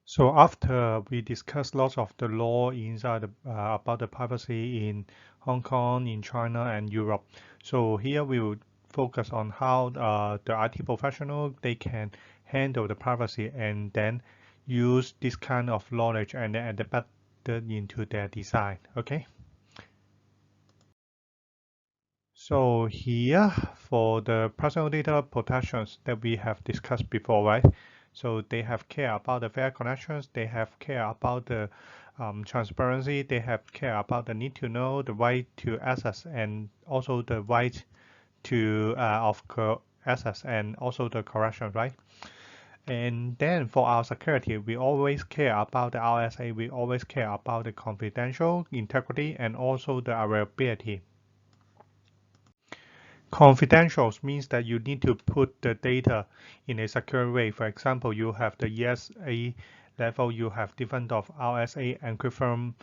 So after we discussed lots of the law inside about the privacy in Hong Kong, in China, and Europe. So here we will focus on how the IT professional they can handle the privacy and then use this kind of knowledge and then adapt it into their design. Okay. So here for the personal data protections that we have discussed before, right? So they have care about the fair connections, they have care about the transparency, they have care about the need to know, the right to access, and also the right to access and also the correction, right? And then for our security, we always care about the RSA, we always care about the confidential integrity and also the availability. Confidential means that you need to put the data in a secure way. For example, you have the ESA level, you have different of RSA encryption,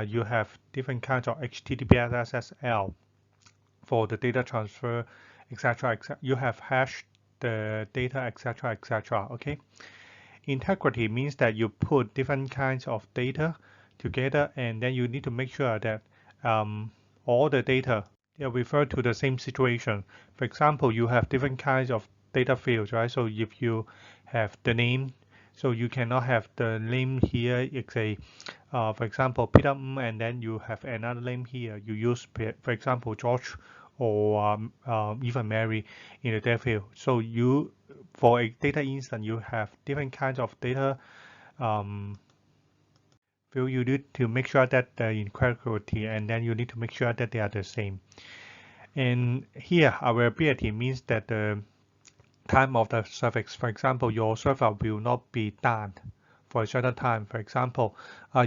you have different kinds of HTTPS SSL for the data transfer, etc. etc. You have hashed the data, etc. etc. Okay. Integrity means that you put different kinds of data together, and then you need to make sure that all the data they refer to the same situation. For example, you have different kinds of data fields, right? So if you have the name, so you cannot have the name here. It's a, for example, Peter, and then you have another name here. You use, for example, George or even Mary in the data field. So you, for a data instance, you have different kinds of data um, field. You need to make sure that the integrity, and then you need to make sure that they are the same. And here, availability means that the time of the service, for example, your server will not be down for a certain time. For example,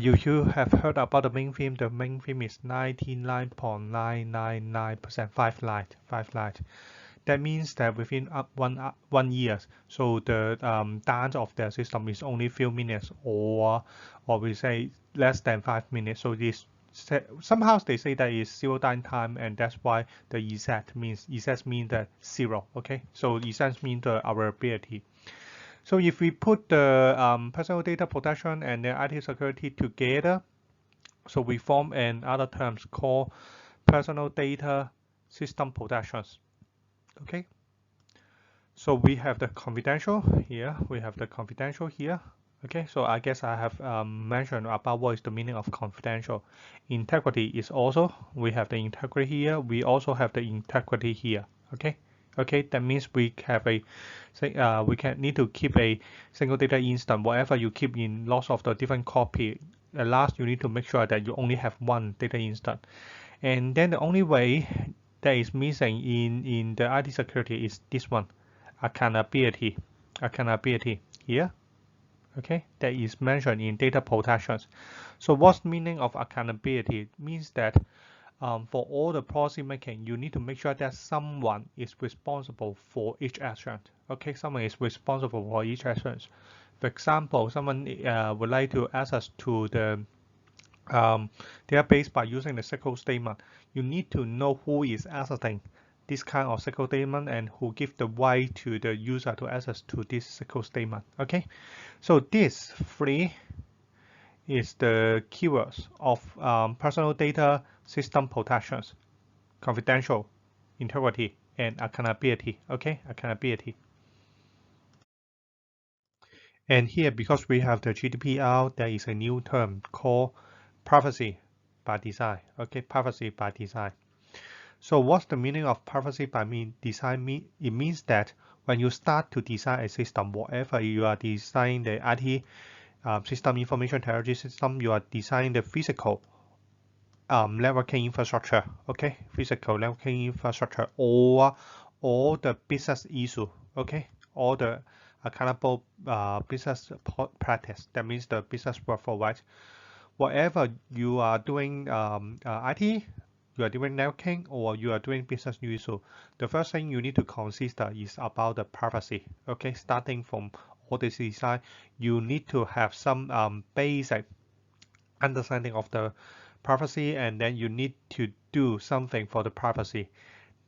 you have heard about the mainframe. The mainframe is 99.999% five light. That means that within one year, so the down of the system is only few minutes, or we say less than 5 minutes. So this somehow they say that is zero downtime, and that's why the ESET means that zero. Okay, so ESET means the availability. So if we put the personal data protection and the IT security together, so we form another terms called personal data system protections. Okay, so we have the confidential here. We have the confidential here. Okay, so I guess I have mentioned about what is the meaning of confidential. Integrity is also, we have the integrity here. We also have the integrity here. Okay, okay, that means we have a, we can need to keep a single data instance. Whatever you keep in lots of the different copy, at last you need to make sure that you only have one data instance. And then the only way that is missing in the IT security is this one, accountability. Accountability here, okay, that is mentioned in data protections. So what's meaning of accountability? It means that for all the policy making, you need to make sure that someone is responsible for each action. Okay, someone is responsible for each action. For example, someone would like to access to the database by using the SQL statement. You need to know who is accessing this kind of SQL statement and who give the right to the user to access to this SQL statement. Okay, so this three is the keywords of personal data system protections: confidential, integrity, and accountability. Okay, accountability. And here, because we have the GDPR, there is a new term called privacy by design. Okay, privacy by design. So what's the meaning of privacy by design? It means that when you start to design a system, whatever you are designing the IT system, information technology system, you are designing the physical networking infrastructure, okay, physical networking infrastructure, or the business issue, okay, or the accountable business practice. That means the business workflow, right? Whatever you are doing IT, you are doing networking, or you are doing business issue, the first thing you need to consider is about the privacy. Okay, starting from all this design, you need to have some basic understanding of the privacy, and then you need to do something for the privacy.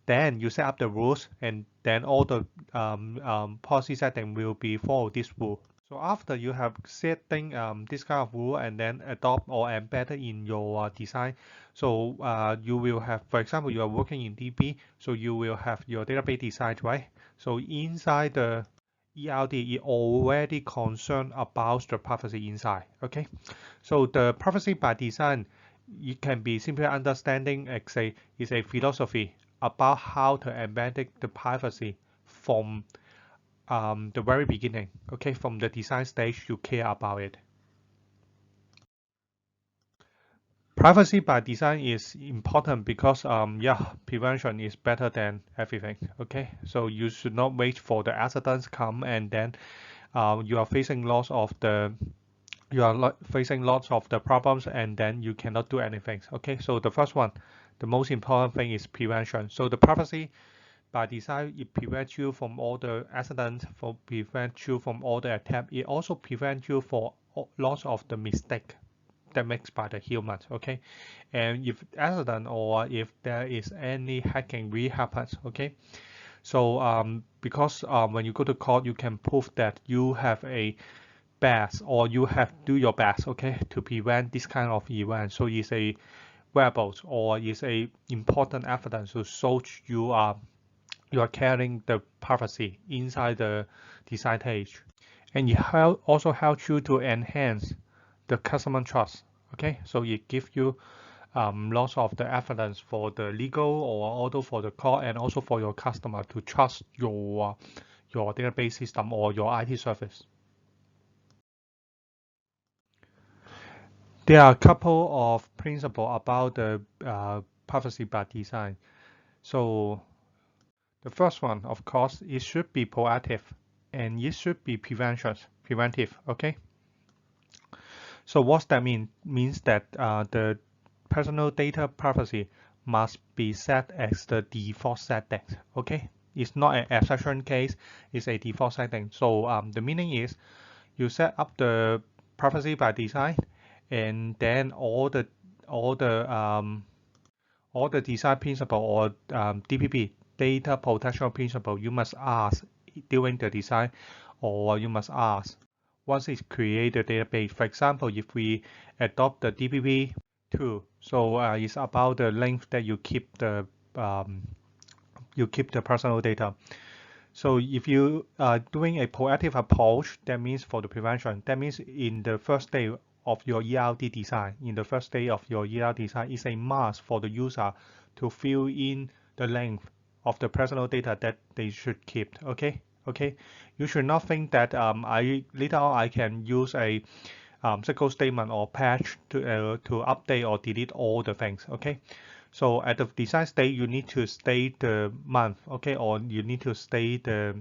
Then you set up the rules, and then all the policy setting will be follow this rule. So after you have setting this kind of rule and then adopt or embed it in your design, so you will have, for example, you are working in DB, so you will have your database design, right? So inside the ELD, it already concerned about the privacy inside. Okay, so the privacy by design, it can be simply understanding as a is a philosophy about how to embed the privacy from the very beginning. Okay, from the design stage, you care about it. Privacy by design is important because yeah, prevention is better than everything. Okay, so you should not wait for the accidents come and then you are facing lots of the facing lots of the problems and then you cannot do anything. Okay, so the first one, the most important thing is prevention. So the privacy by design, it prevents you from all the accidents, for prevent you from all the attempts. It also prevents you for lots of the mistake that makes by the humans. Okay, and if accident or if there is any hacking really happens. Okay, so because when you go to court, you can prove that you have a best or you have do your best. Okay, to prevent this kind of event. So it's a variables or is a important evidence to show you are carrying the privacy inside the design page. And it also helps you to enhance the customer trust. Okay, so it gives you lots of the evidence for the legal or also for the court and also for your customer to trust your database system or your IT service. There are a couple of principles about the privacy by design. So the first one, of course, it should be proactive and it should be preventive. Okay. So what that mean? Means that the personal data privacy must be set as the default setting. Okay. It's not an exception case. It's a default setting. So the meaning is you set up the privacy by design, and then all the design principle or DPP, data protection principle, you must ask during the design, or you must ask once it's created database. For example, if we adopt the DPP 2, so it's about the length that um, you keep the personal data. So if you are doing a proactive approach, that means for the prevention, that means in the first day of your ELD design, in the first day of your ELD design, it's a must for the user to fill in the length of the personal data that they should keep. Okay, okay. You should not think that I later on I can use a SQL statement or patch to update or delete all the things. Okay. So at the design stage, you need to state the month, okay, or you need to state the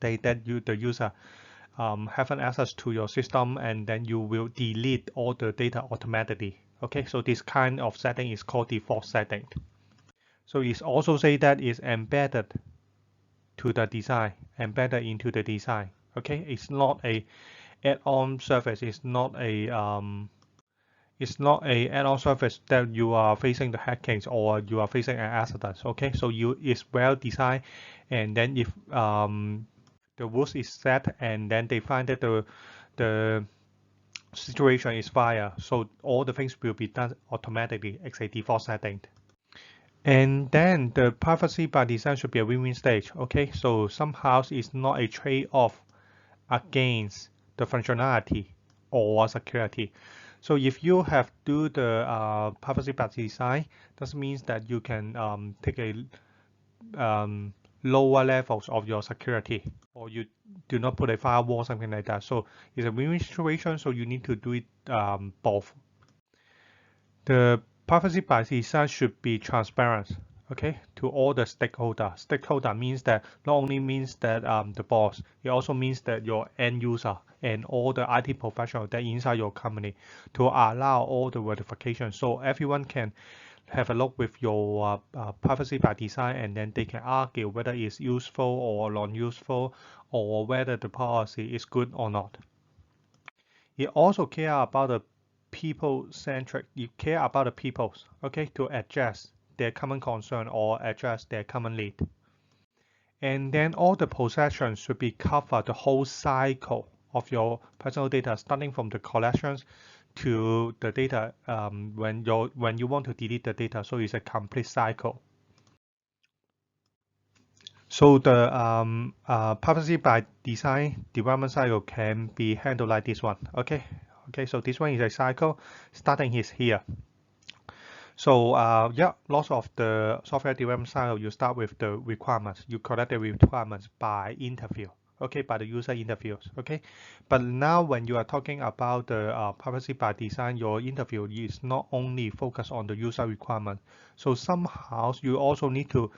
date that the user have an access to your system, and then you will delete all the data automatically. Okay, so this kind of setting is called default setting. So it's also say that it's embedded to the design, embedded into the design. Okay, it's not a add-on service. It's not a add-on service that you are facing the hackings or you are facing an accident. Okay, so it's well designed, and then if the rules is set and then they find that the situation is fire, so all the things will be done automatically as a default setting. And then the privacy by design should be a win-win stage. Okay, so somehow it's not a trade-off against the functionality or security. So if you have do the privacy by design, that means that you can take a lower levels of your security, or you do not put a firewall, something like that. So it's a win-win situation. So you need to do it both. The privacy by design should be transparent, okay, to all the stakeholders. Stakeholder means that not only means that the boss, it also means that your end user and all the IT professional that inside your company to allow all the verification, so everyone can have a look with your privacy by design, and then they can argue whether it's useful or non-useful, or whether the policy is good or not. You also care about the people-centric. You care about the peoples, okay, to address their common concern or address their common need. And then all the possessions should be covered the whole cycle of your personal data, starting from the collections to the data when you want to delete the data. So it's a complete cycle. So the privacy by design development cycle can be handled like this one. Okay. So this one is a cycle. Starting is here. So yeah, lots of the software development cycle, you start with the requirements. You collect the requirements by interview. Okay, by the user interviews. Okay, but now when you are talking about the privacy by design, your interview is not only focused on the user requirement. So somehow you also need to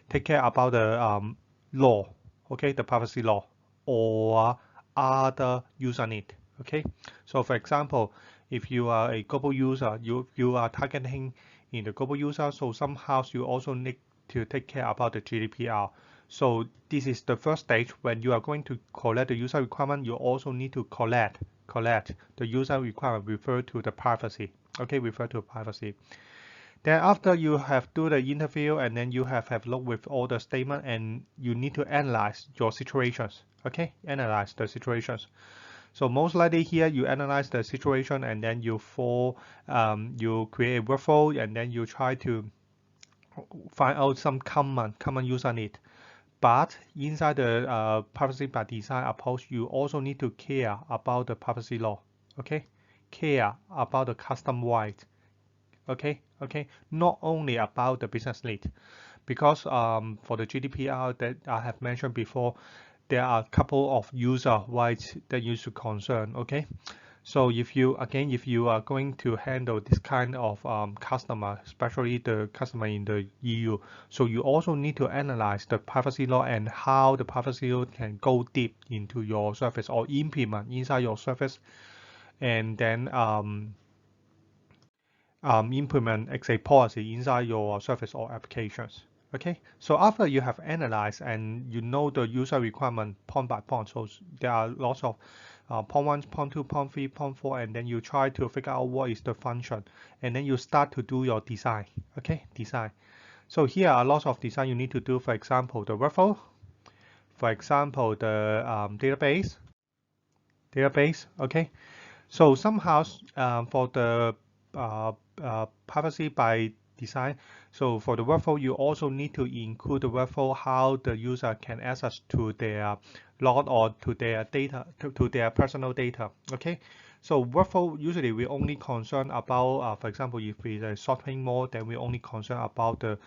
take care about the law. Okay, the privacy law or other user need. Okay, so for example, if you are a global user, you are targeting in the global user, so somehow you also need to take care about the GDPR. So this is the first stage. When you are going to collect the user requirement, you also need to collect the user requirement, refer to the privacy. Okay, refer to privacy. Then after you have do the interview and then you have looked with all the statement and you need to analyze your situations. Okay, analyze the situations. So most likely here you analyze the situation and then you create a workflow and then you try to find out some common user need. But inside the privacy by design approach, you also need to care about the privacy law. Okay, care about the custom wide. Okay, not only about the business need, because for the GDPR that I have mentioned before, there are a couple of user rights that you should concern. Okay, so if you are going to handle this kind of customer, especially the customer in the EU, so you also need to analyze the privacy law and how the privacy law can go deep into your service or implement inside your service, and then implement a policy inside your service or applications. Okay, so after you have analyzed and you know the user requirement point by point, so there are lots of point 1, point 2, point 3, point 4, and then you try to figure out what is the function, and then you start to do your design. Okay, design. So here are lots of design you need to do. For example, the workflow. For example, the database. Okay, so somehow for the privacy by design, so for the workflow, you also need to include the workflow how the user can access to their log or to their data, to their personal data. Okay, so workflow usually we only concern about, for example, if it's a shopping mall, then we only concern about the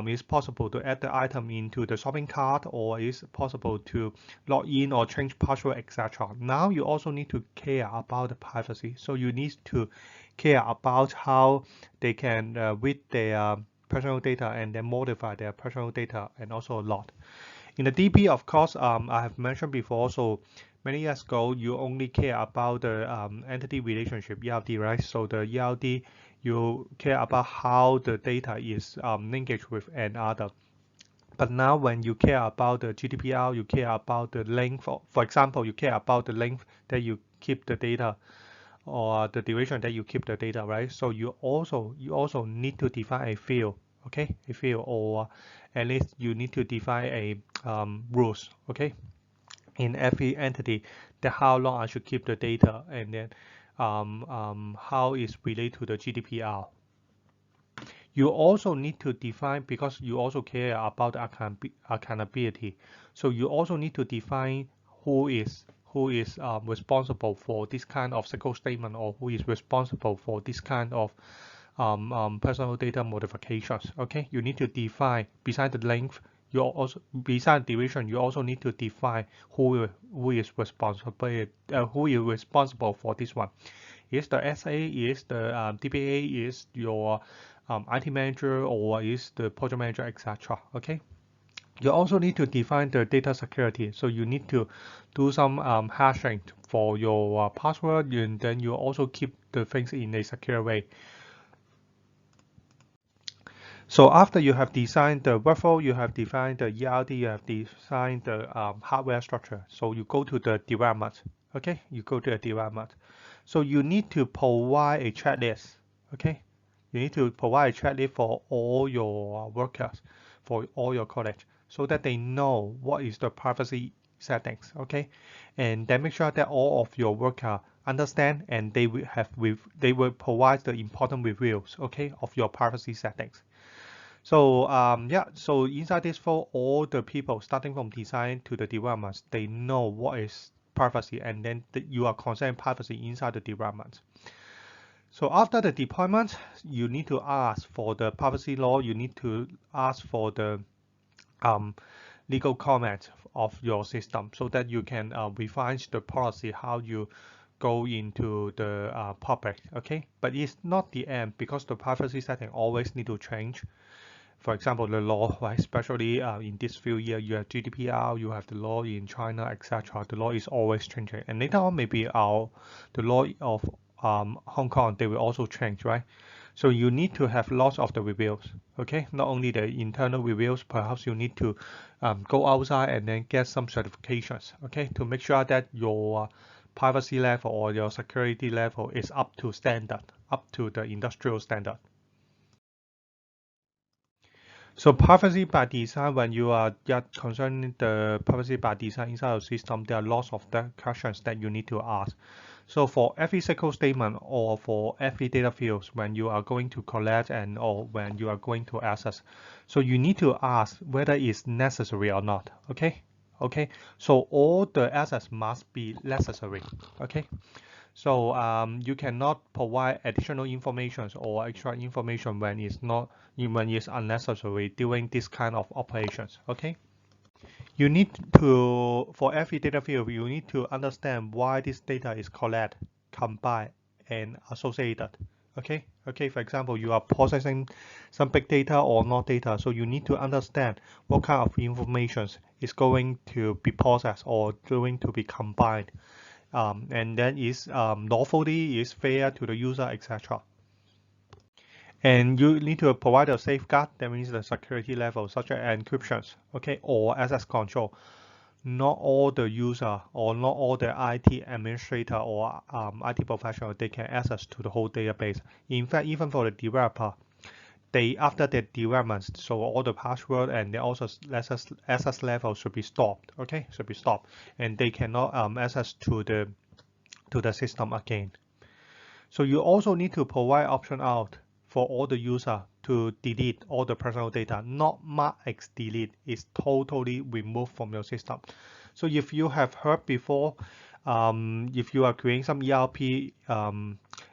it's possible to add the item into the shopping cart, or it's possible to log in or change password, etc. Now you also need to care about the privacy. So you need to care about how they can read their personal data and then modify their personal data and also log. In the DP, of course, I have mentioned before, so many years ago, you only care about the entity relationship, ELD, right? So the ELD, you care about how the data is linked with another. But now when you care about the GDPR, you care about the length. For example, you care about the length that you keep the data or the duration that you keep the data, right? So you also need to define a field, okay? A field, or at least you need to define a rules, okay? In every entity, that how long I should keep the data, and then how is related to the GDPR. You also need to define, because you also care about accountability. So you also need to define who is responsible for this kind of single statement, or who is responsible for this kind of personal data modifications. Okay, you need to define. Beside the length, you also, beside duration, you also need to define who is responsible for this one. Is the SA, is the DBA, is your IT manager, or is the project manager, etc. Okay. You also need to define the data security. So you need to do some hashing for your password, and then you also keep the things in a secure way. So after you have designed the workflow, you have defined the ELD, you have designed the hardware structure. So you go to the development. Okay, you go to the development. So you need to provide a checklist. Okay, you need to provide a checklist for all your workers, for all your colleagues, so that they know what is the privacy settings, okay? And then make sure that all of your worker understand and they will provide the important reviews, okay, of your privacy settings. So yeah, so inside this flow, all the people starting from design to the developments, they know what is privacy, and then you are concerning privacy inside the development. So after the deployment, you need to ask for the privacy law. You need to ask for the um, legal comment of your system so that you can refine the policy how you go into the public. Okay, but it's not the end because the privacy setting always need to change. For example, the law, right? Especially in this few years, you have GDPR, you have the law in China, etc. The law is always changing, and later on maybe the law of Hong Kong they will also change, right? So you need to have lots of the reviews, okay? Not only the internal reviews, perhaps you need to go outside and then get some certifications, okay, to make sure that your privacy level or your security level is up to standard, up to the industrial standard. So privacy by design, when you are just concerning the privacy by design inside the system, there are lots of the questions that you need to ask. So for every single statement or for every data fields, when you are going to collect and or when you are going to access, so you need to ask whether it's necessary or not. Okay, okay. So all the access must be necessary. Okay. So you cannot provide additional information or extra information when it's not when it's unnecessary during this kind of operations. Okay. You need to for every data field you need to understand why this data is collected, combined, and associated. Okay. Okay. For example, you are processing some big data or not data, so you need to understand what kind of information is going to be processed or going to be combined and then is lawfully is fair to the user, etc. And you need to provide a safeguard, that means the security level, such as encryptions, okay, or access control. Not all the user or not all the IT administrator or IT professional they can access to the whole database. In fact, even for the developer, they after the development, so all the password and they also access level should be stopped. Okay, should be stopped, and they cannot access to the system again. So you also need to provide option out for all the user to delete all the personal data, not mark as delete, is totally removed from your system. So if you have heard before, if you are creating some ERP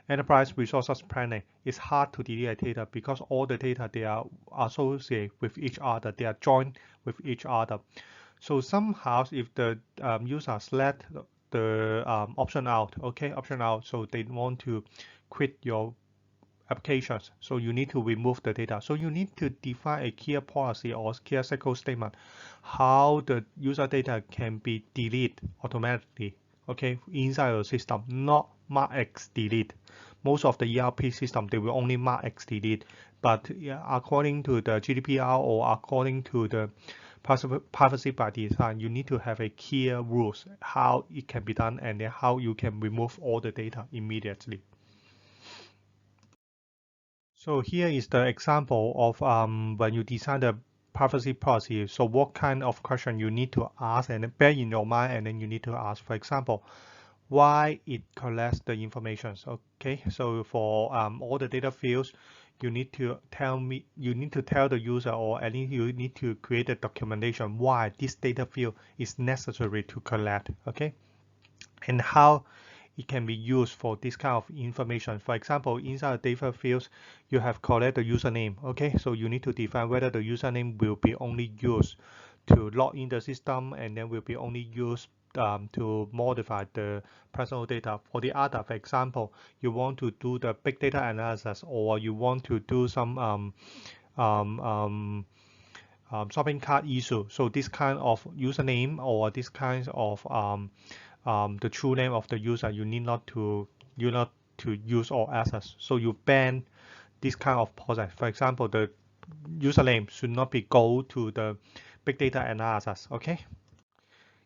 enterprise resources planning, it's hard to delete data because all the data they are associated with each other, they are joined with each other. So somehow if the user select the option out, okay, option out, so they want to quit your applications, so you need to remove the data. So you need to define a clear policy or clear cycle statement how the user data can be deleted automatically, okay, inside your system, not mark as delete. Most of the ERP system they will only mark as delete, but yeah, according to the GDPR or according to the privacy by design, you need to have a clear rules how it can be done and then how you can remove all the data immediately. So here is the example of when you design the privacy policy. So what kind of question you need to ask and bear in your mind, and then you need to ask, for example, why it collects the information. Okay, so for all the data fields, you need to tell the user, or at least you need to create a documentation why this data field is necessary to collect. Okay, and how it can be used for this kind of information. For example, inside the data fields, you have collect the username. Okay, so you need to define whether the username will be only used to log in the system and then will be only used to modify the personal data. For the other, for example, you want to do the big data analysis or you want to do some um, um, shopping cart issue. So this kind of username or this kind of the true name of the user, you not to use or access. So you ban this kind of process. For example, the username should not be go to the big data analysis. Okay.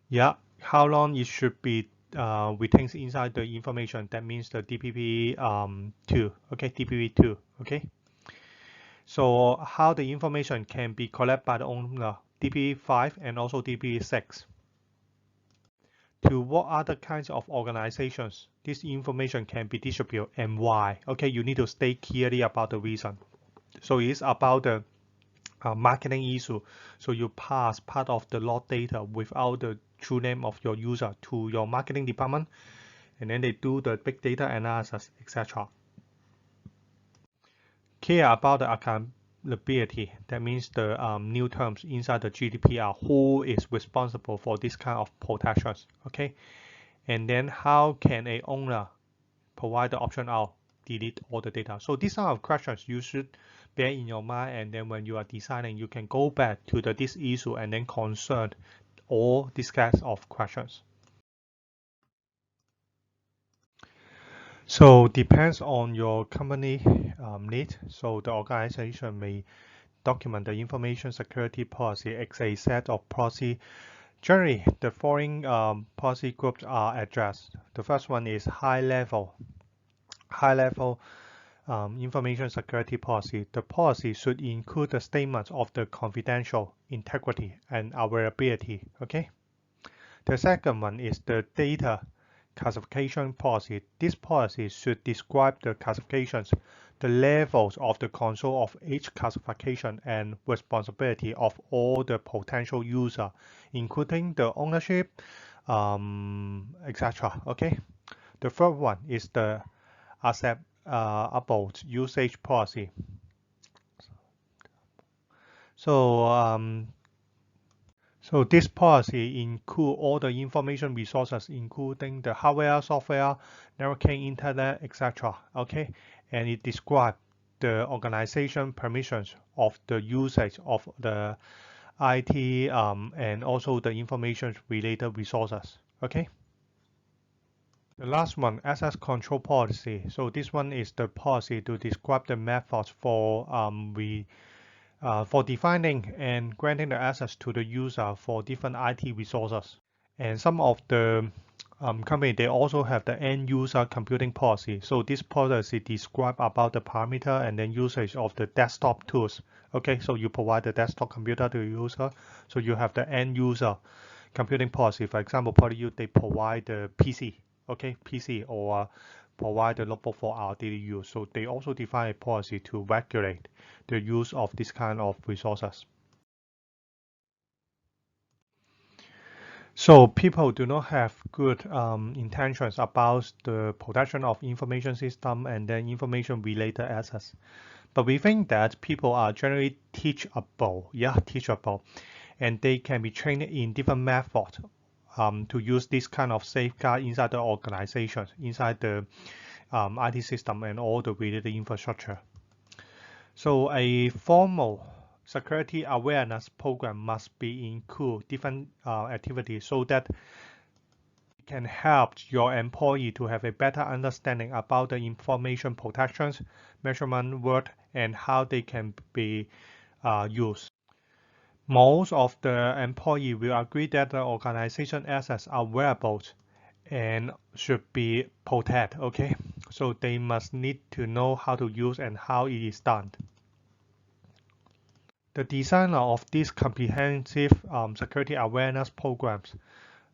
Yeah. How long it should be retains inside the information. That means the DPP 2. Okay, DPP 2. Okay. So how the information can be collected by the owner, DPP 5 and also DPP 6. to what other kinds of organizations this information can be distributed and why. Okay, you need to stay clearly about the reason. So it's about the marketing issue. So you pass part of the log data without the true name of your user to your marketing department, and then they do the big data analysis, etc. Care about the accountability. That means the new terms inside the GDPR. Who is responsible for this kind of protections? Okay, and then how can a owner provide the option out, delete all the data? So these are questions you should bear in your mind, and then when you are designing, you can go back to this issue and then concern all these kinds of questions. So depends on your company need. So the organization may document the information security policy as a set of policy. Generally, the following policy groups are addressed. The first one is high level information security policy. The policy should include the statements of the confidential, integrity, and availability. Okay. The second one is the data classification policy. This policy should describe the classifications, the levels of the control of each classification, and responsibility of all the potential users, including the ownership, etc. Okay. The third one is the acceptable usage policy. So so this policy includes all the information resources, including the hardware, software, networking, internet, etc. Okay, and it describes the organization permissions of the usage of the IT and also the information related resources. Okay. The last one, access control policy. So this one is the policy to describe the methods for defining and granting the access to the user for different IT resources. And some of the company, they also have the end user computing policy. So this policy describe about the parameter and then usage of the desktop tools. Okay, so you provide the desktop computer to the user. So you have the end user computing policy. For example, probably they provide the PC, okay, PC, or provide the notebook for our daily use. So they also define a policy to regulate the use of this kind of resources. So people do not have good intentions about the protection of information system and then information related assets. But we think that people are generally teachable, teachable, and they can be trained in different methods to use this kind of safeguard inside the organization, inside the IT system and all the related infrastructure. So a formal security awareness program must be include different activities so that it can help your employee to have a better understanding about the information protections, measurement work, and how they can be used. Most of the employee will agree that the organization assets are wearable and should be protected. Okay, so they must need to know how to use and how it is done. The designer of these comprehensive security awareness programs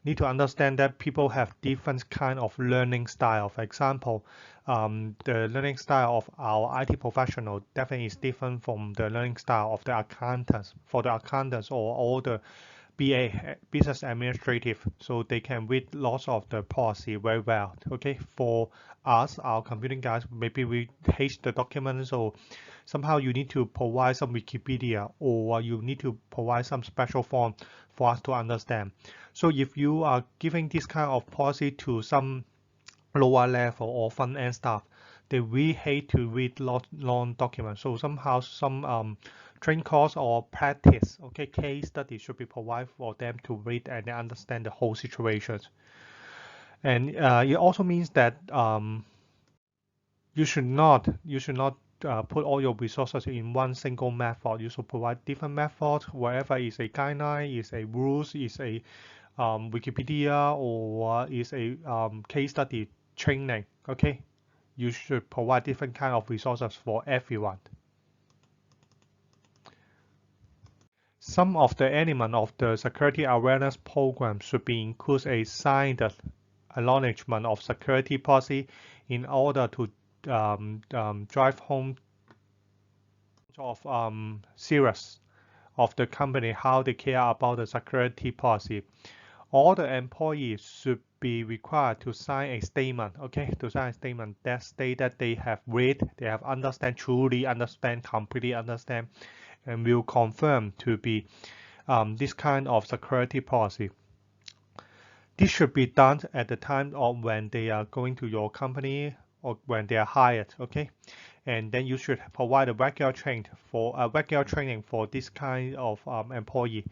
need to understand that people have different kind of learning style. For example, the learning style of our IT professional definitely is different from the learning style of the accountants. For the accountants or all the BA, business administrative, so they can read lots of the policy very well. Okay, for us, our computing guys, maybe we hate the documents, so somehow you need to provide some Wikipedia or you need to provide some special form for us to understand. So if you are giving this kind of policy to some lower level or front end staff, they really hate to read long documents. So somehow some training course or practice, okay, case study should be provided for them to read and understand the whole situation. And it also means that you should not put all your resources in one single method. You should provide different methods, wherever is a guideline, is a rules, is a Wikipedia, or is a case study training. Okay, you should provide different kind of resources for everyone. Some of the elements of the security awareness program should be include a signed acknowledgement of security policy in order to drive home of serious of the company how they care about the security policy. All the employees should be required to sign a statement, okay, to sign a statement that state that they have read, they have understand, truly understand, completely understand, and will confirm to be this kind of security policy. This should be done at the time of when they are going to your company or when they are hired, okay? And then you should provide a regular training for this kind of employee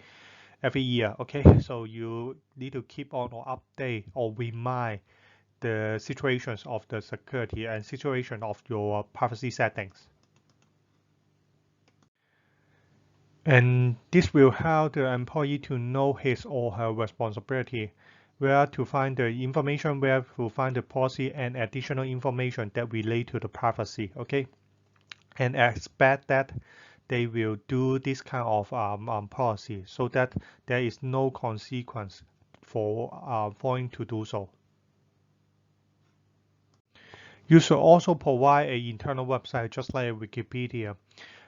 every year, okay? So you need to keep on or update or remind the situations of the security and situation of your privacy settings. And this will help the employee to know his or her responsibility, where to find the information, where to find the policy and additional information that relate to the privacy, okay? And expect that they will do this kind of policy so that there is no consequence for failing to do so. You should also provide an internal website just like Wikipedia.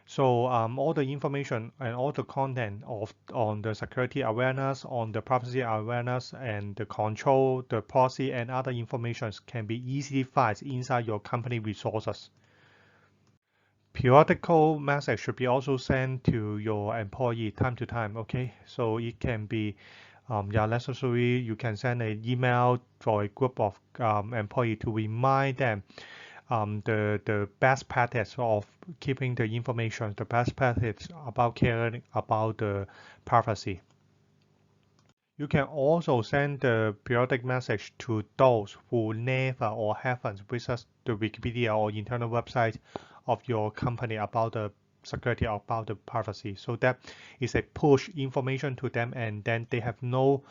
So all the information and all the content on the security awareness, on the privacy awareness, and the control, the policy, and other information can be easily found inside your company resources. Periodical message should be also sent to your employee time to time. Okay, so it can be necessary. You can send an email for a group of employee to remind them the best practice of keeping the information, the best practice about caring about the privacy. You can also send the periodic message to those who never or haven't visited the Wikipedia or internal website of your company about the security, about the privacy. So that is a push information to them, and then they have no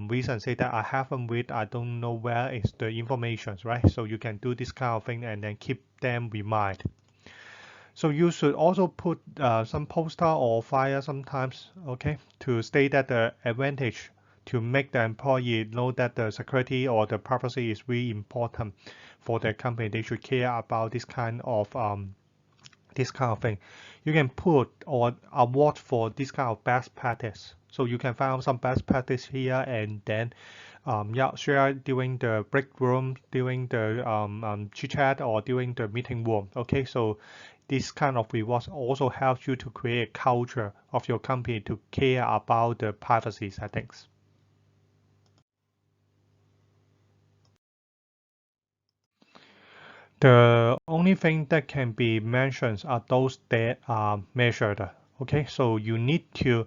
reason say that I haven't read, I don't know where is the information, right? So you can do this kind of thing and then keep them remind. So you should also put some poster or flyer sometimes, okay, to state that the advantage to make the employee know that the security or the privacy is really important for their company. They should care about this kind of thing. You can put or award for this kind of best practice. So you can find some best practice here and then share during the break room, during the chit chat or during the meeting room. Okay, so this kind of rewards also helps you to create a culture of your company to care about the privacy settings. The only thing that can be mentioned are those that are measured. Okay, so you need to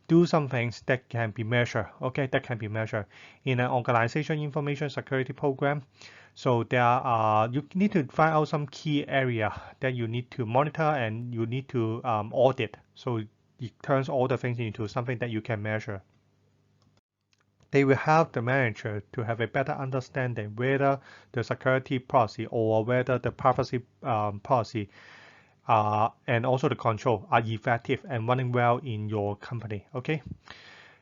do some things that can be measured. Okay, that can be measured in an organization information security program. So there are you need to find out some key area that you need to monitor and you need to audit. So it turns all the things into something that you can measure. They will help the manager to have a better understanding whether the security policy or whether the privacy policy and also the control are effective and running well in your company. Okay.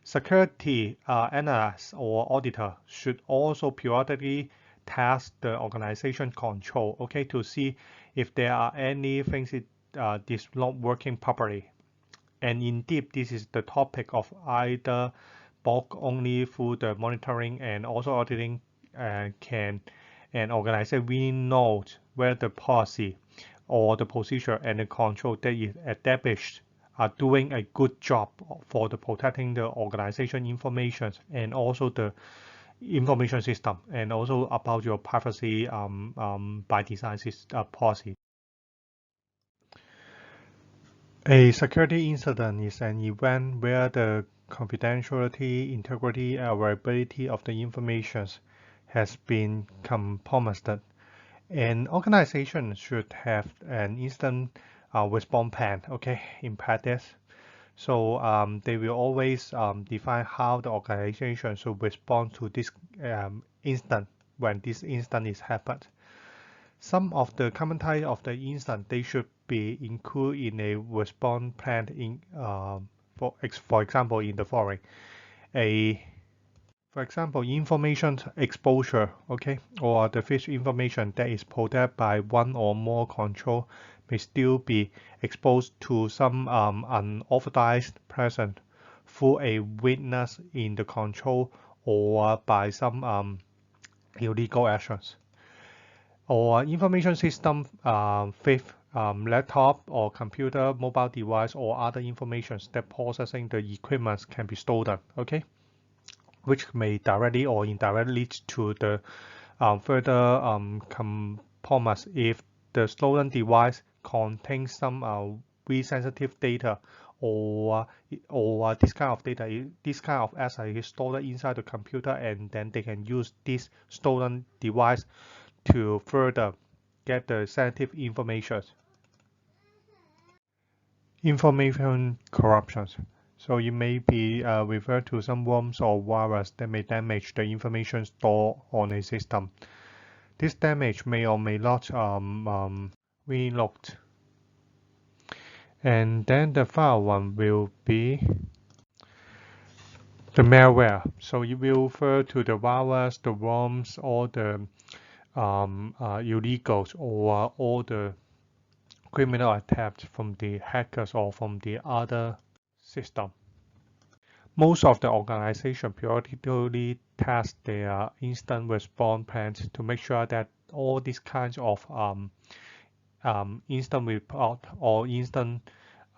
Security analyst or auditor should also periodically test the organization control, okay, to see if there are any things that is not working properly. And indeed, this is the topic of either bulk only through the monitoring and also auditing can an organization really know where the policy or the procedure and the control that is established are doing a good job for the protecting the organization information and also the information system and also about your privacy by design policy. A security incident is an event where the confidentiality, integrity, and availability of the information has been compromised. An organization should have an instant response plan, okay, in practice. So they will always define how the organization should respond to this instant when this instant is happened. Some of the common type of the instance they should be included in a response plan in For example, in the following, for example, information exposure, okay, or the fish information that is protected by one or more control may still be exposed to some unauthorized person through a witness in the control or by some illegal actions. Or information system with laptop or computer, mobile device, or other information that processing the equipment can be stolen, okay, which may directly or indirectly lead to the further compromise if the stolen device contains some very sensitive data or this kind of data, this kind of asset is stored inside the computer, and then they can use this stolen device to further get the sensitive information. Information corruptions. So it may be referred to some worms or virus that may damage the information stored on a system. This damage may or may not be locked. And then the final one will be the malware. So it will refer to the virus, the worms, or the illegals, or all the criminal attacks from the hackers or from the other system. Most of the organizations periodically test their instant response plans to make sure that all these kinds of instant report or instant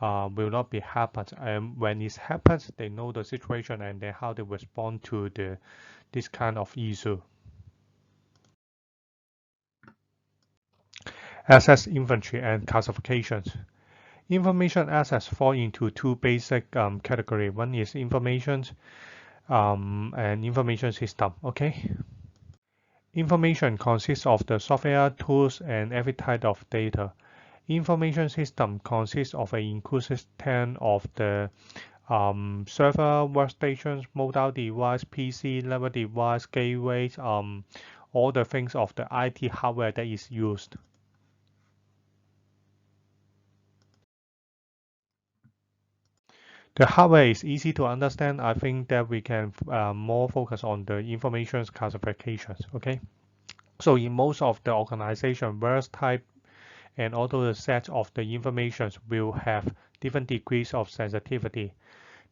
will not be happened. And when it happens, they know the situation and then how they respond to this kind of issue. Asset inventory and classifications. Information assets fall into two basic categories. One is information and information system. Okay. Information consists of the software, tools, and every type of data. Information system consists of an inclusive ten of the server, workstations, mobile device, PC, level device, gateways, all the things of the IT hardware that is used. The hardware is easy to understand. I think that we can more focus on the information classifications. Okay. So in most of the organization, various type and also the set of the information will have different degrees of sensitivity.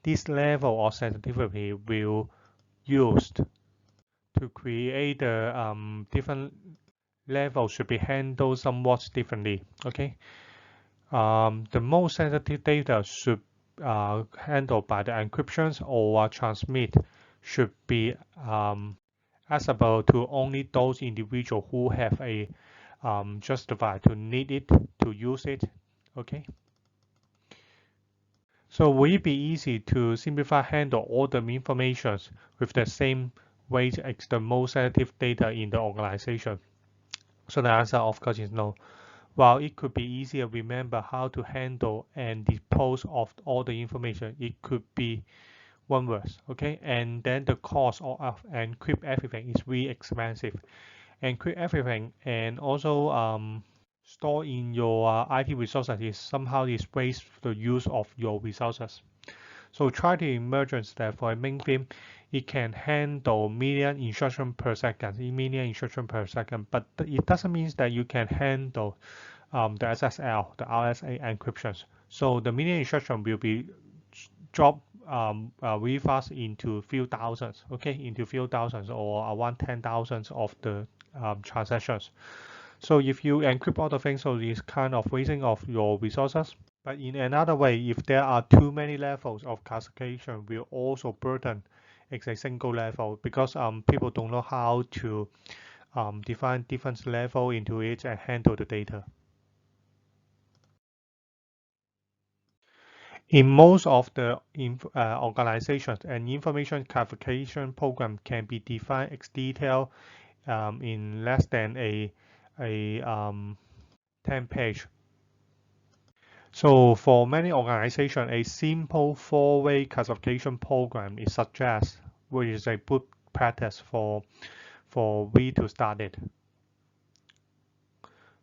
This level of sensitivity will used to create the different levels should be handled somewhat differently. Okay. The most sensitive data should handled by the encryptions or transmit should be accessible to only those individuals who have a justified to need it, to use it. Okay. So will it be easy to simplify handle all the information with the same weight as the most sensitive data in the organization? So the answer, of course, is no. While it could be easier to remember how to handle and dispose of all the information, it could be one worse, okay? And then the cost of encrypt everything is really expensive. Encrypt everything and also store in your IT resources is somehow is waste the use of your resources. So try to imagine that for a mainframe, it can handle million instructions per second, but it doesn't mean that you can handle the SSL, the RSA encryptions. So the million instruction will be dropped really fast into few thousands, okay, into few thousands or around 10,000 of the transactions. So if you encrypt all the things, so it's kind of wasting of your resources. But in another way, if there are too many levels of classification, will also burden as a single level because people don't know how to define different level into it and handle the data. In most of the organizations, an information classification program can be defined as detailed in less than a 10-page. So for many organizations, a simple four-way classification program is suggested, which is a good practice for we to start it.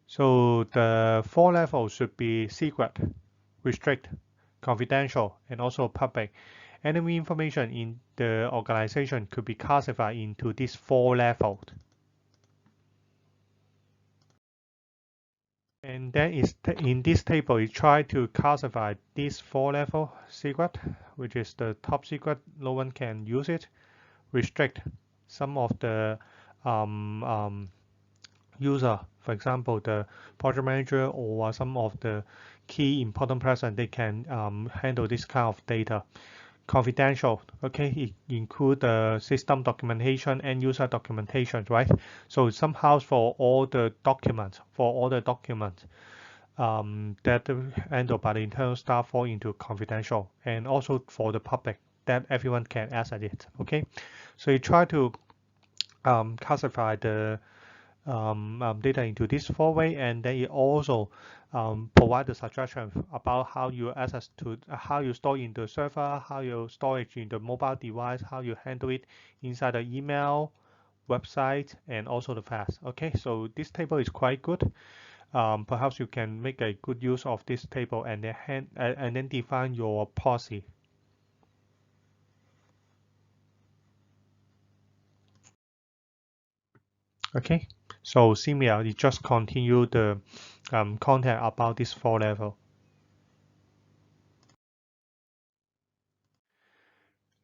So the four levels should be secret, restrict, confidential, and also public. Enemy information in the organization could be classified into these four levels. And then in this table, we try to classify this four-level secret, which is the top secret, no one can use it. Restrict some of the user, for example, the project manager or some of the key important person, they can handle this kind of data. Confidential, okay, it include the system documentation and user documentation, right? So somehow for all the documents, that handled by the internal staff fall into confidential, and also for the public that everyone can access it, okay? So you try to classify the data into this four way, and then it also provide the suggestion about how you access to how you store in the server, how you storage in the mobile device, how you handle it inside the email, website, and also the fast. Okay, so this table is quite good. Perhaps you can make a good use of this table and then define your policy. Okay, so similar, you just continue the content about this four level.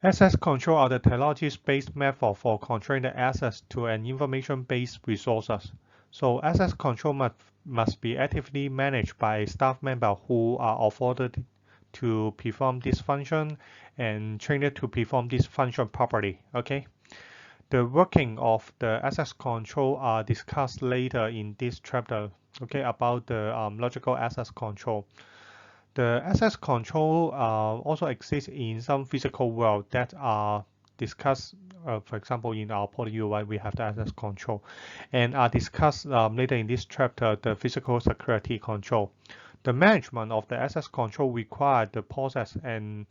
Access control are the technology-based method for controlling the access to an information-based resources. So access control must be actively managed by a staff member who are afforded to perform this function and trained to perform this function properly. Okay. The working of the access control are discussed later in this chapter. Okay, about the logical access control. The access control also exists in some physical world that are discussed, for example, in our Poly UI, we have the access control, and are discussed later in this chapter, the physical security control. The management of the access control require the process and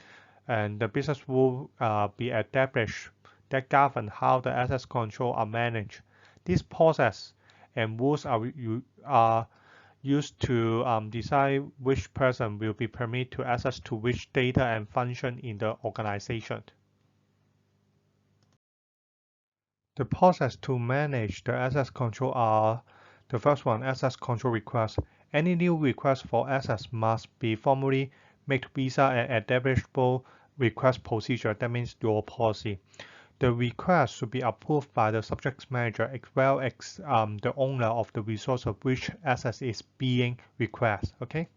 the business rule be established that govern how the access control are managed. This process and rules are used to decide which person will be permitted to access to which data and function in the organization. The process to manage the access control are the first one, access control request. Any new request for access must be formally made via an established request procedure. That means your policy. The request should be approved by the subject manager as well as the owner of the resource of which access is being requested. Okay.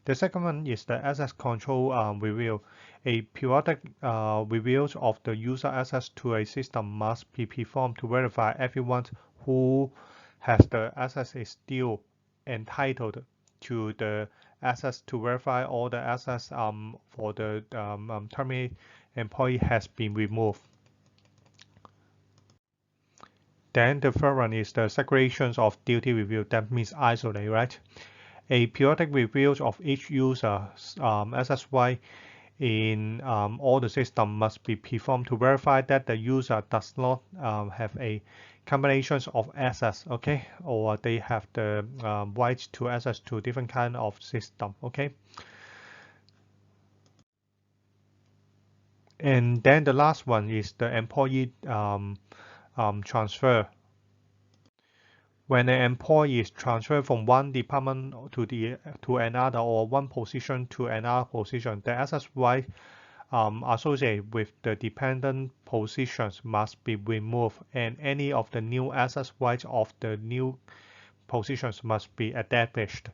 The second one is the access control review. A periodic review of the user access to a system must be performed to verify everyone who has the access is still entitled to the access, to verify all the access for the terminated employee has been removed. Then the third one is the segregation of duty review. That means isolate, right? A periodic review of each user's access right in all the system must be performed to verify that the user does not have a combinations of access, okay, or they have the rights to access to different kind of system, okay. And then the last one is the employee transfer. When an employee is transferred from one department to another, or one position to another position, the access right associated with the dependent positions must be removed, and any of the new access rights of the new positions must be established.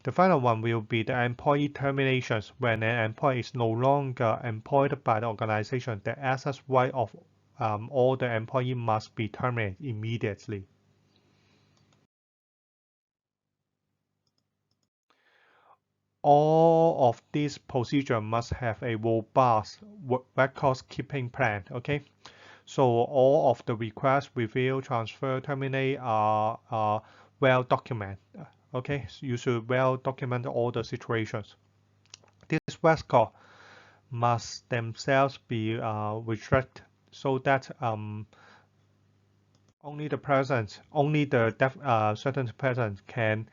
The final one will be the employee terminations. When an employee is no longer employed by the organization, the access right of all the employees must be terminated immediately. All of these procedures must have a robust records keeping plan. Okay, so all of the requests, review, transfer, terminate are well documented. Okay, so you should well document all the situations. These records must themselves be restricted so that only the certain persons can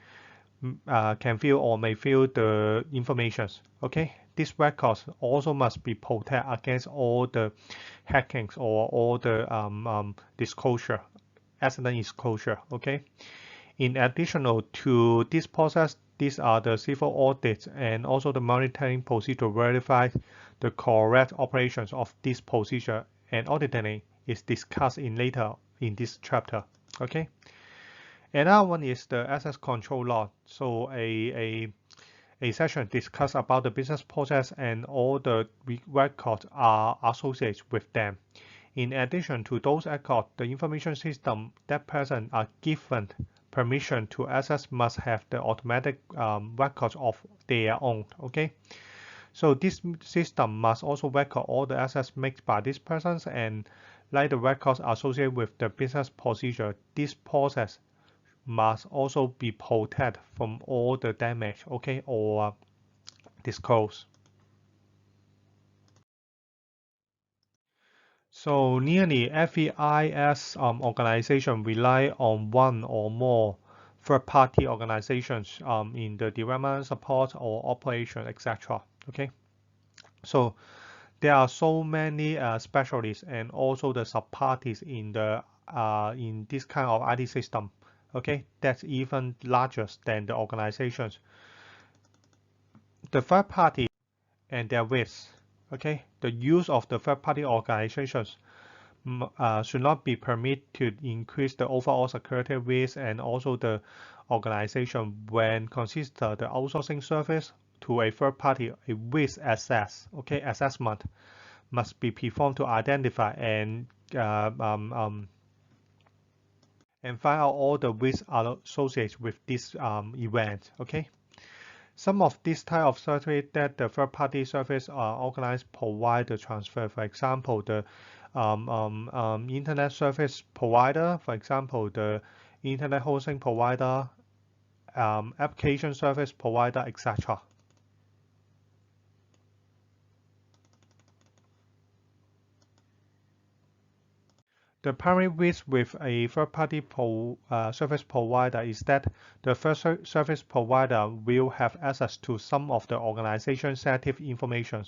can view or may view the informations. Okay, these records also must be protected against all the hackings or all the disclosure, accident disclosure. Okay. In addition to this process, these are the civil audits and also the monitoring procedure to verify the correct operations of this procedure, and auditing is discussed in later in this chapter. Okay. Another one is the access control law. So a session discuss about the business process and all the records are associated with them. In addition to those records, the information system that person are given permission to access must have the automatic records of their own. Okay, so this system must also record all the access made by these persons and like the records associated with the business procedure. This process must also be protected from all the damage, okay, or disclose. So nearly every IS organization rely on one or more third-party organizations in the development, support, or operation, etc. Okay, so there are so many specialists and also the sub-parties in this kind of IT system. Okay, that's even larger than the organizations. The third party and their risks. Okay, the use of the third-party organizations should not be permitted to increase the overall security risk and also the organization when consider the outsourcing service to a third party. A risk assessment must be performed to identify uh, um, um, and find out all the risks associated with this event. Okay. Some of this type of service that the third-party service organized provide the transfer. For example, the internet service provider, for example, the internet hosting provider, application service provider, etc. The primary risk with a third-party service provider is that the first service provider will have access to some of the organization's sensitive information.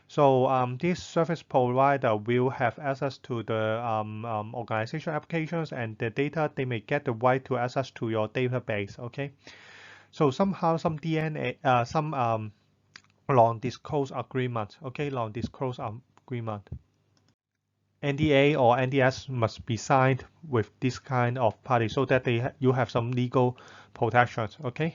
So this service provider will have access to the organization applications and the data. They may get the right to access to your database. Okay, so somehow some DNA, some non-disclose agreement. Okay, non-disclose agreement. NDA or NDS must be signed with this kind of party so that you have some legal protections. Okay.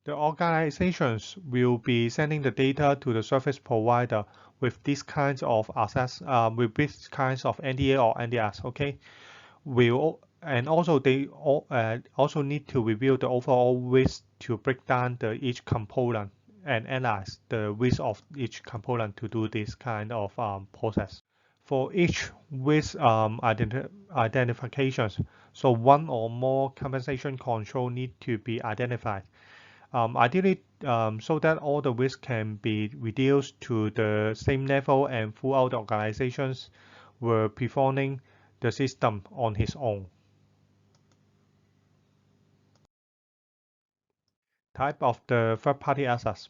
The organizations will be sending the data to the service provider with these kinds of access, with these kinds of NDA or NDS. Okay, and also they also need to review the overall risk to break down each component and analyze the risk of each component to do this kind of process. For each risk identifications, so one or more compensation control need to be identified. Ideally, so that all the risk can be reduced to the same level and throughout the organizations were performing the system on his own. Type of the third-party access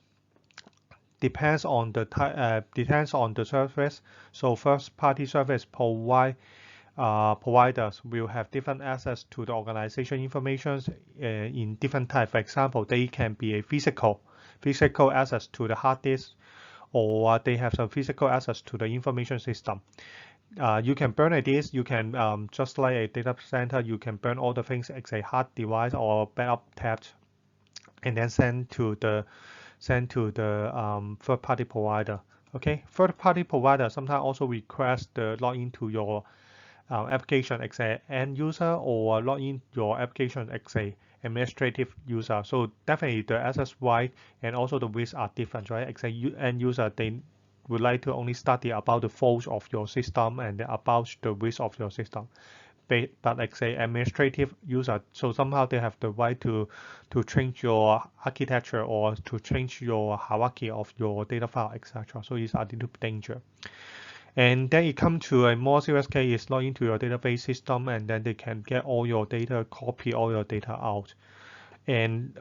depends on the depends on the service. So first-party service providers will have different access to the organization information in different types. For example, they can be a physical access to the hard disk, or they have some physical access to the information system. You can burn a disk. You can just like a data center, you can burn all the things as a hard device or backup tabs, and then send to the third-party provider. Okay, third-party provider sometimes also request the login to your application as an end user or log in your application as a administrative user. So definitely the access right and also the risks are different, right? As a end user, they would like to only study about the faults of your system and about the risk of your system. But like say administrative user, so somehow they have the right to change your architecture or to change your hierarchy of your data file, etc. So it's a little danger. And then it comes to a more serious case, is log into your database system, and then they can get all your data, copy all your data out. And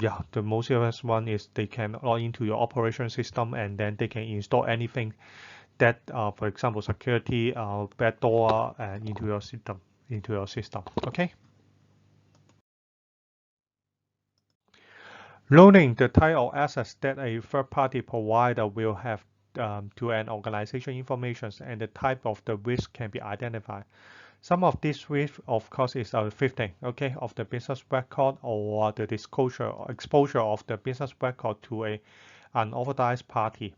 yeah, the most serious one is they can log into your operation system and then they can install anything that, for example, security backdoor into your system, Okay. Loading the type of access that a third-party provider will have to an organization information and the type of the risk can be identified. Some of these risk, of course, is a thrifting, okay, of the business record or the disclosure or exposure of the business record to a unauthorized party.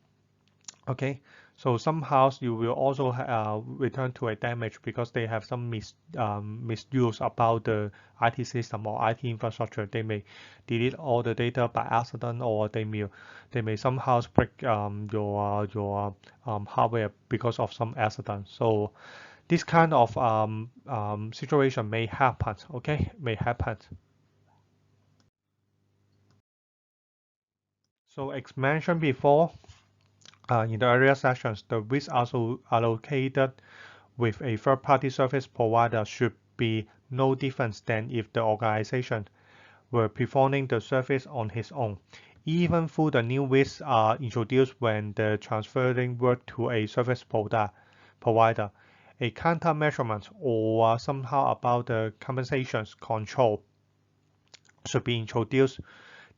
Okay, so somehow you will also return to a damage because they have some misuse about the IT system or IT infrastructure. They may delete all the data by accident, or they may somehow break your hardware because of some accident. So this kind of situation may happen. Okay, may happen. So as mentioned before, in the earlier sessions, the risk also allocated with a third-party service provider should be no different than if the organization were performing the service on its own. Even though the new risks are introduced when the transferring work to a service provider, a countermeasurement or somehow about the compensations control should be introduced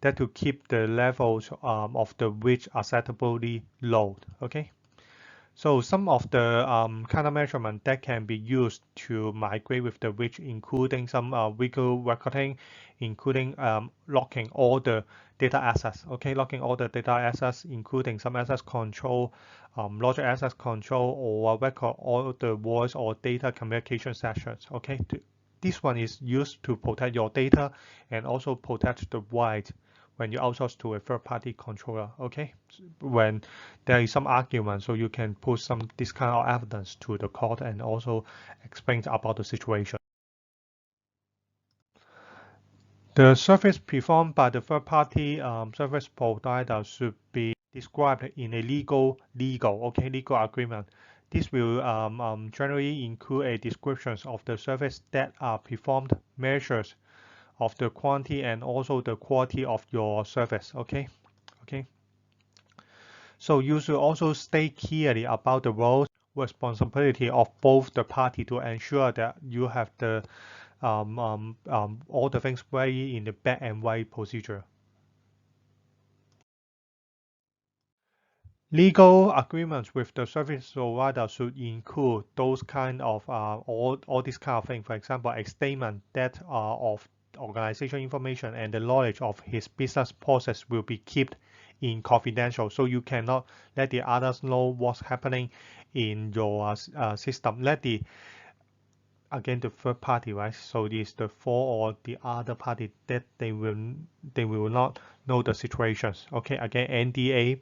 that to keep the levels of the risk acceptably low. Okay. So some of the countermeasurement that can be used to migrate with the reach, including some legal recording, including locking all the data access. Okay, locking all the data access, including some access control, logic access control, or record all the voice or data communication sessions. Okay, this one is used to protect your data and also protect the right when you outsource to a third-party controller. Okay, when there is some argument, so you can put some this kind of evidence to the court and also explain about the situation. The service performed by the third-party service provider should be described in a legal agreement. This will generally include a description of the service that are performed, measures of the quantity, and also the quality of your service. Okay. So you should also state clearly about the roles, responsibility of both the party to ensure that you have the all the things ready in the back and white procedure. Legal agreements with the service provider should include those kind of all this kind of thing. For example, a statement that of organization information and the knowledge of his business process will be kept in confidential, so you cannot let the others know what's happening in your system. Let the again the third party, right? So this the four or the other party that they will not know the situations. Okay, again NDA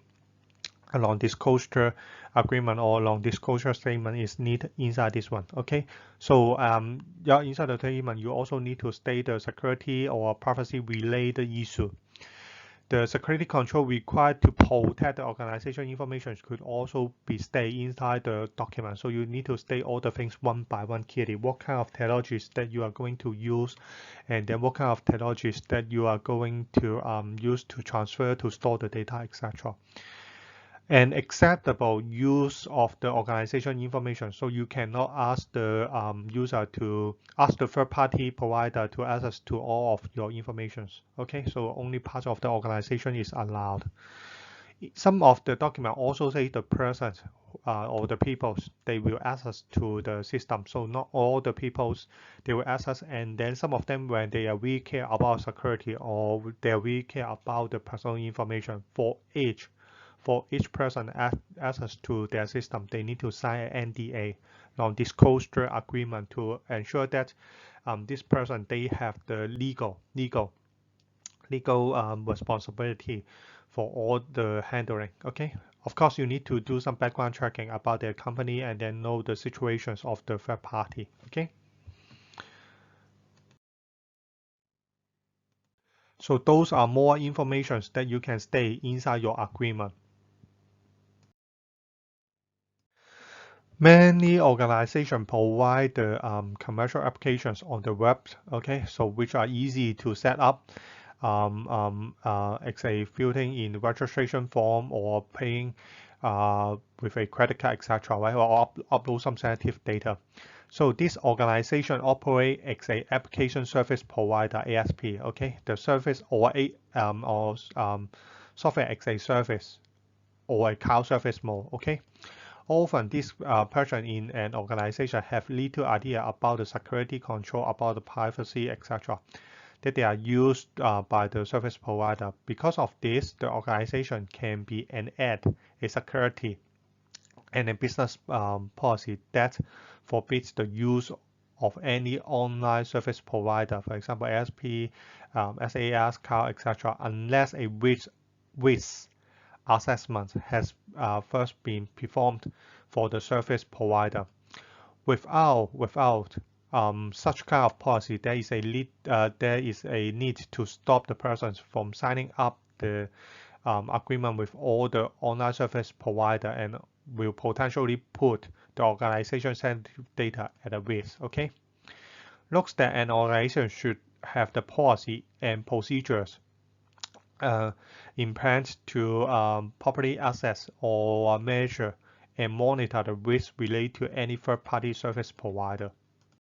along disclosure agreement or along disclosure statement is needed inside this one. Okay, so yeah, inside the statement you also need to state the security or privacy related issue. The security control required to protect the organization information could also be stated inside the document. So you need to state all the things one by one clearly. What kind of technologies that you are going to use, and then what kind of technologies that you are going to use to transfer, to store the data, etc. And acceptable use of the organization information. So you cannot ask the user to ask the third-party provider to access to all of your informations. Okay, so only part of the organization is allowed. Some of the document also say the persons or the peoples they will access to the system. So not all the peoples they will access, and then some of them when they are really care about security or they really care about the personal information for each person access to their system, they need to sign an NDA, non-disclosure agreement, to ensure that this person they have the legal responsibility for all the handling. Okay, of course you need to do some background checking about their company and then know the situations of the third party. Okay, so those are more informations that you can stay inside your agreement. Many organizations provide the commercial applications on the web, okay, so which are easy to set up. filling in the registration form or paying with a credit card, etc., right? Or upload some sensitive data. So this organization operates as a application service provider (ASP). Okay, the service or software as a service or a cloud service mode. Okay, often this person in an organization have little idea about the security control, about the privacy, etc. that they are used by the service provider. Because of this, the organization can be an add a security and a business policy that forbids the use of any online service provider, for example, ASP, SAS, cloud, etc., unless a risk assessment has first been performed for the service provider. Without such kind of policy, there is a need to stop the persons from signing up the agreement with all the online service provider and will potentially put the organization's sensitive data at a risk. Okay, looks that an organization should have the policy and procedures in plans to properly assess or measure and monitor the risk related to any third-party service provider.